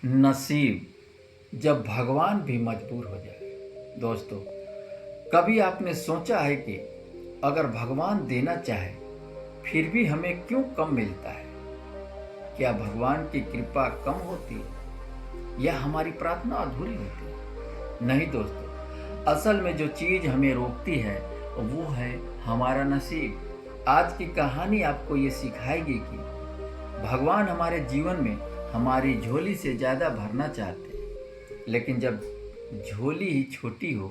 नसीब जब भगवान भी मजबूर हो जाए। दोस्तों, कभी आपने सोचा है कि अगर भगवान देना चाहे फिर भी हमें क्यों कम मिलता है? क्या भगवान की कृपा कम होती है या हमारी प्रार्थना अधूरी होती है? नहीं दोस्तों, असल में जो चीज़ हमें रोकती है वो है हमारा नसीब। आज की कहानी आपको ये सिखाएगी कि भगवान हमारे जीवन में हमारी झोली से ज़्यादा भरना चाहते हैं, लेकिन जब झोली ही छोटी हो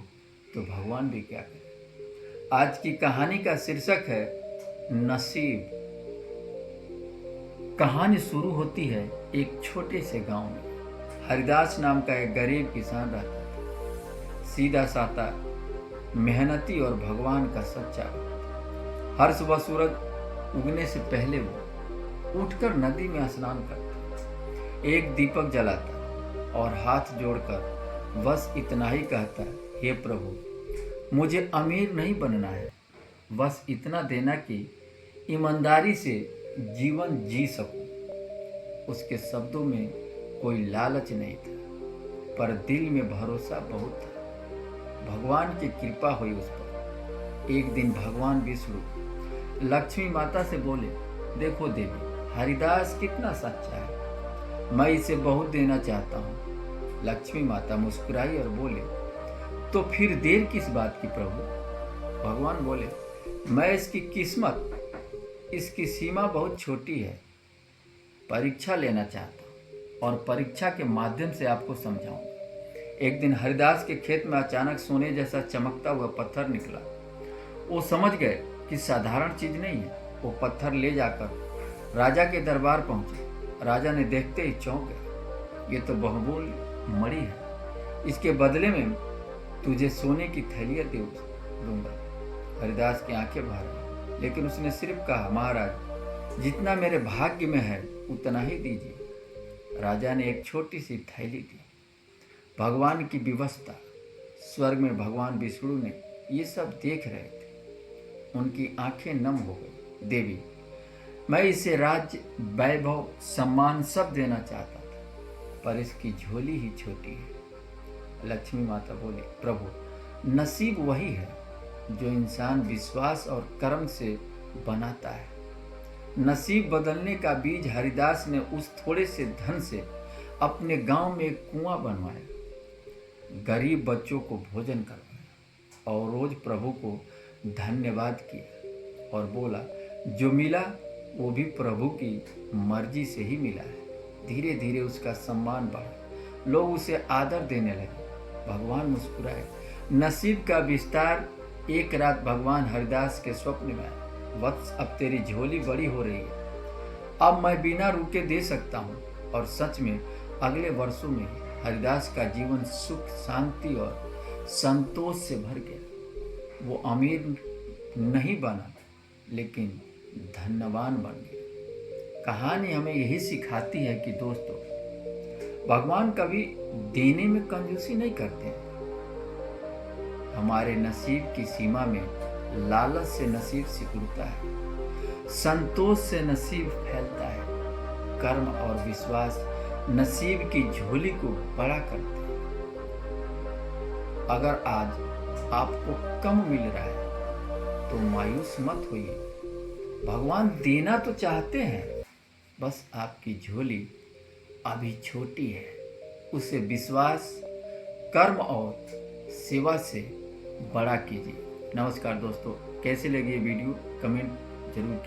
तो भगवान भी क्या करे। आज की कहानी का शीर्षक है नसीब। कहानी शुरू होती है एक छोटे से गांव में। हरिदास नाम का एक गरीब किसान रहता था। सीधा साधा, मेहनती और भगवान का सच्चा भक्त। हर सुबह सूरज उगने से पहले वो उठकर नदी में स्नान करता, एक दीपक जलाता और हाथ जोड़कर बस इतना ही कहता, हे प्रभु, मुझे अमीर नहीं बनना है, बस इतना देना कि ईमानदारी से जीवन जी सकूं। उसके शब्दों में कोई लालच नहीं था, पर दिल में भरोसा बहुत था। भगवान की कृपा हुई उस पर। एक दिन भगवान विष्णु लक्ष्मी माता से बोले, देखो देवी, हरिदास कितना सच्चा है, मैं इसे बहुत देना चाहता हूँ। लक्ष्मी माता मुस्कुराई और बोले, तो फिर देर किस बात की प्रभु? भगवान बोले, मैं इसकी किस्मत, इसकी सीमा बहुत छोटी है, परीक्षा लेना चाहता हूँ और परीक्षा के माध्यम से आपको समझाऊंगा। एक दिन हरिदास के खेत में अचानक सोने जैसा चमकता हुआ पत्थर निकला। वो समझ गए कि साधारण चीज नहीं है। वो पत्थर ले जाकर राजा के दरबार पहुंचे। राजा ने देखते ही चौंक गया, ये तो बहुमूल्य मणि है, इसके बदले में तुझे सोने की थैलियां दूंगा। हरिदास की आंखें भर आई, लेकिन उसने सिर्फ कहा, महाराज, जितना मेरे भाग्य में है उतना ही दीजिए। राजा ने एक छोटी सी थैली दी। भगवान की व्यवस्था। स्वर्ग में भगवान विष्णु ने ये सब देख रहे थे। उनकी आंखें नम हो गई। देवी, मैं इसे राज्य, वैभव, सम्मान सब देना चाहता था, पर इसकी झोली ही छोटी है। लक्ष्मी माता बोली, प्रभु, नसीब वही है जो इंसान विश्वास और कर्म से बनाता है। नसीब बदलने का बीज हरिदास ने उस थोड़े से धन से अपने गांव में एक कुआं बनवाया, गरीब बच्चों को भोजन करवाया और रोज प्रभु को धन्यवाद किया और बोला, जो मिला वो भी प्रभु की मर्जी से ही मिला है। धीरे धीरे उसका सम्मान बढ़ा, लोग उसे आदर देने लगे। भगवान मुस्कुराए। नसीब का विस्तार। एक रात भगवान हरिदास के स्वप्न में आए, वत्स, अब तेरी झोली बड़ी हो रही है, अब मैं बिना रुके दे सकता हूँ। और सच में अगले वर्षों में हरिदास का जीवन सुख, शांति और संतोष से भर गया। वो अमीर नहीं बना, लेकिन धनवान बन गया। कहानी हमें यही सिखाती है कि दोस्तों, भगवान कभी देने में कंजूसी नहीं करते हैं। हमारे नसीब की सीमा में लालच से नसीब सिकुड़ता है, संतोष से नसीब फैलता है, कर्म और विश्वास नसीब की झोली को बड़ा करते हैं। अगर आज आपको कम मिल रहा है तो मायूस मत होइए। भगवान देना तो चाहते हैं, बस आपकी झोली अभी छोटी है। उसे विश्वास, कर्म और सेवा से बड़ा कीजिए। नमस्कार दोस्तों, कैसे लगी ये वीडियो कमेंट जरूर कीजिए।